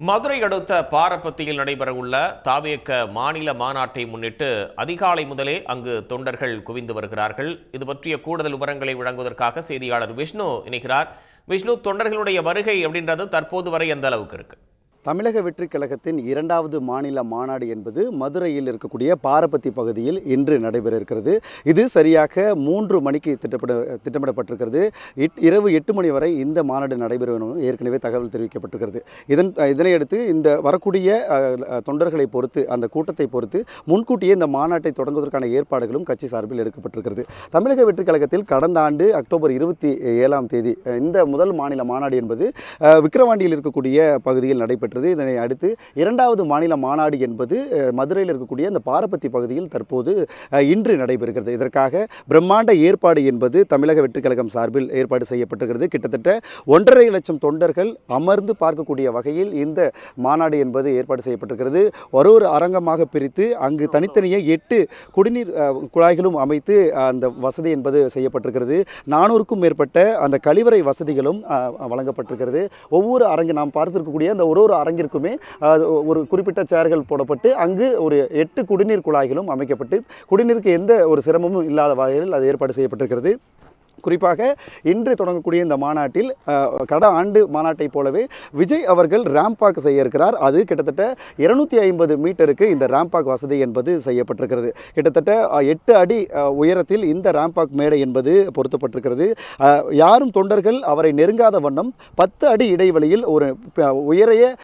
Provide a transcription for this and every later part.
மதுரை அடுத்த பாரப்பத்தியில் நடைபெறவுள்ள தாவேக மாநில மாநாட்டை முன்னிட்டு அதிகாலை முதலே அங்கு தொண்டர்கள் குவிந்து வருகிறார்கள். இது பற்றிய கூடுதல் விவரங்களை வழங்குவதற்காக செய்தியாளர் விஷ்ணு இணைகிறார். விஷ்ணு, தொண்டர்களுடைய வருகை அப்படின்றது தற்போது வரை எந்த அளவுக்கு இருக்கு? தமிழக வெற்றிக் கழகத்தின் 2வது மாநில மாநாடு என்பது மதுரையில் இருக்கக்கூடிய பாரப்பத்தி பகுதியில் இன்று நடைபெற இருக்கிறது. இது சரியாக 3 மணிக்கு திட்டமிடப்பட்டிருக்கிறது. இரவு 8 மணி வரை இந்த மாநாடு நடைபெறும் ஏற்கனவே தகவல் தெரிவிக்கப்பட்டிருக்கிறது. இதனையடுத்து இந்த வரக்கூடிய தொண்டர்களை பொறுத்து, அந்த கூட்டத்தை பொறுத்து முன்கூட்டியே இந்த மாநாட்டை தொடங்குவதற்கான ஏற்பாடுகளும் கட்சி சார்பில் எடுக்கப்பட்டிருக்கிறது. தமிழக வெற்றிக் கழகத்தில் கடந்த ஆண்டு அக்டோபர் 27ஆம் தேதி இந்த முதல் மாநில மாநாடு என்பது விக்கிரவாண்டியில் இருக்கக்கூடிய பகுதியில் நடைபெற்றது. இதனை அடுத்து 2வது மாநில மாநாடு என்பது மதுரையில் இருக்கக்கூடிய அந்த பாரப்பத்தி பகுதியில் தற்போது இன்று நடைபெறுகிறது. இதற்காக பிரம்மாண்ட ஏற்பாடு என்பது தமிழக வெற்றிக் கழகம் சார்பில் ஏற்பாடு செய்யப்பட்டிருக்கிறது. கிட்டத்தட்ட 1.5 லட்சம் தொண்டர்கள் அமர்ந்து பார்க்கக்கூடிய வகையில் இந்த மாநாடு என்பது ஏற்பாடு செய்யப்பட்டிருக்கிறது. ஒரு அரங்கமாக பிரித்து அங்கு தனித்தனியே 8 குடிநீர் குழாய்களும் அமைத்து அந்த வசதி என்பது செய்யப்பட்டிருக்கிறது. 400க்கும் மேற்பட்ட அந்த கழிவறை வசதிகளும் வழங்கப்பட்டிருக்கிறது. ஒவ்வொரு அரங்கு நாம் பார்த்திருக்கக்கூடிய அந்த ஒரு அரங்கிற்குமே ஒரு குறிப்பிட்ட சேர்கள் போடப்பட்டு அங்கு ஒரு 8 குடிநீர் குழாய்களும் அமைக்கப்பட்டு குடிநீருக்கு எந்த ஒரு சிரமமும் இல்லாத வகையில் அது ஏற்பாடு செய்யப்பட்டிருக்கிறது. குறிப்பாக இன்று தொடங்கக்கூடிய இந்த மாநாட்டில் கடந்த ஆண்டு மாநாட்டை போலவே விஜய் அவர்கள் ரேம்பாக் செய்ய இருக்கிறார். அது கிட்டத்தட்ட 250 மீட்டருக்கு இந்த ரேம்பாக் வசதி என்பது செய்யப்பட்டிருக்கிறது. கிட்டத்தட்ட 8 அடி உயரத்தில் இந்த ரேம்பாக் மேடை என்பது பொருத்தப்பட்டிருக்கிறது. யாரும் தொண்டர்கள் அவரை நெருங்காத வண்ணம் 10 அடி இடைவெளியில் ஒரு உயரிய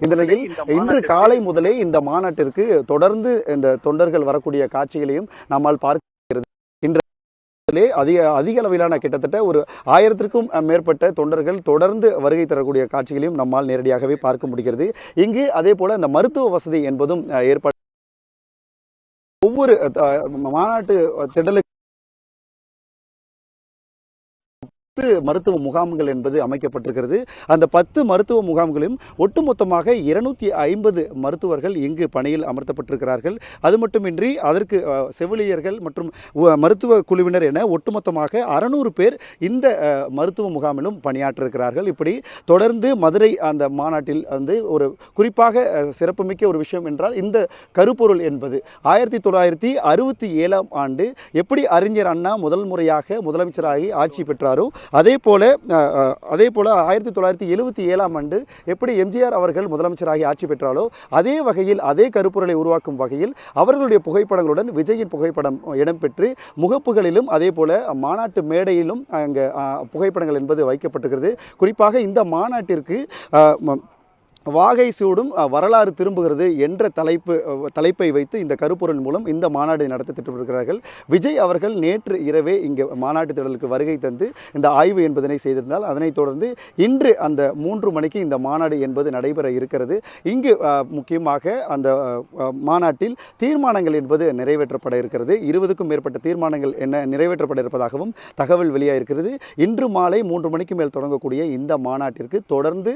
இந்த நிலையில் இன்று காலை முதலே இந்த மாநாட்டிற்கு தொடர்ந்து இந்த தொண்டர்கள் வரக்கூடிய காட்சிகளையும் நம்மால் பார்க்கிறது. இன்று அதிக அளவிலான கிட்டத்தட்ட ஒரு 1000க்கும் மேற்பட்ட தொண்டர்கள் தொடர்ந்து வருகை தரக்கூடிய காட்சிகளையும் நம்மால் நேரடியாகவே பார்க்க முடிகிறது. இங்கு அதே போல இந்த மருத்துவ வசதி என்பதும் ஏற்பாடு ஒவ்வொரு மாநாட்டு திடலுக்கு மருத்துவ முகாம்கள் என்பது அமைக்கப்பட்டிருக்கிறது. அந்த 10 மருத்துவ முகாம்களையும் ஒட்டுமொத்தமாக 250 மருத்துவர்கள் இங்கு பணியில் அமர்த்தப்பட்டிருக்கிறார்கள். அது மட்டுமின்றி அதற்கு செவிலியர்கள் மற்றும் மருத்துவ குழுவினர் என ஒட்டுமொத்தமாக 600 பேர் இந்த மருத்துவ முகாமிலும் பணியாற்றிருக்கிறார்கள். இப்படி தொடர்ந்து மதுரை அந்த மாநாட்டில் வந்து ஒரு குறிப்பாக சிறப்புமிக்க ஒரு விஷயம் என்றால் இந்த கருப்பொருள் என்பது 1967ஆம் ஆண்டு எப்படி அறிஞர் அண்ணா முதல் முறையாக முதலமைச்சராகி ஆட்சி பெற்றாரோ அதே போல 1977ஆம் ஆண்டு எப்படி எம்ஜிஆர் அவர்கள் முதலமைச்சராகி ஆட்சி பெற்றாலோ அதே வகையில் அதே கருப்பொருளை உருவாக்கும் வகையில் அவர்களுடைய புகைப்படங்களுடன் விஜயின் புகைப்படம் இடம்பெற்று முகப்புகளிலும் அதே போல மாநாட்டு மேடையிலும் அங்கே புகைப்படங்கள் என்பது வைக்கப்பட்டிருக்கிறது. குறிப்பாக இந்த மாநாட்டிற்கு வாகை சூடும் வரலாறு திரும்புகிறது என்ற தலைப்பை வைத்து இந்த கருப்பொருள் மூலம் இந்த மாநாடு நடத்த திட்டமிட்டிருக்கிறார்கள். விஜய் அவர்கள் நேற்று இரவே இங்கே மாநாட்டு திடலுக்கு வருகை தந்து இந்த ஆய்வு என்பதனை செய்திருந்தால் அதனைத் தொடர்ந்து இன்று அந்த 3 மணிக்கு இந்த மாநாடு என்பது நடைபெற இருக்கிறது. இங்கு முக்கியமாக அந்த மாநாட்டில் தீர்மானங்கள் என்பது நிறைவேற்றப்பட இருக்கிறது. 20க்கும் மேற்பட்ட தீர்மானங்கள் நிறைவேற்றப்பட இருப்பதாகவும் தகவல் வெளியாகிருக்கிறது. இன்று மாலை 3 மணிக்கு மேல் தொடங்கக்கூடிய இந்த மாநாட்டிற்கு தொடர்ந்து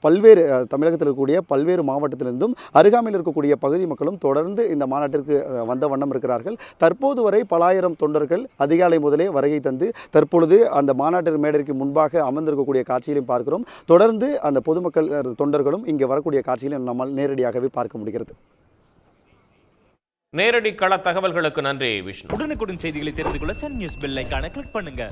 பல்வேறு தமிழகத்தில் இருக்கக்கூடிய பல்வேறு மாவட்டத்திலிருந்தும் அருகாமையில் இருக்கக்கூடிய பகுதி மக்களும் தொடர்ந்து இந்த மாநாட்டிற்கு வந்த வண்ணம் இருக்கிறார்கள். தற்போது வரை பல ஆயிரம் தொண்டர்கள் அதிகாலை முதலே வருகை தந்து தற்பொழுது அந்த மாநாட்டு மேடைக்கு முன்பாக அமர்ந்திருக்கக்கூடிய காட்சிகளையும் பார்க்கிறோம். தொடர்ந்து அந்த பொதுமக்கள் தொண்டர்களும் இங்கே வரக்கூடிய காட்சிகளையும் நம்மால் நேரடியாகவே பார்க்க முடிகிறது. நேரடி கள தகவல்களுக்கு நன்றி விஷ்ணு. உடனுக்குடன் செய்திகளை தெரிந்து கொள்ள சன் நியூஸ் பெல் ஐகானை கிளிக் பண்ணுங்க.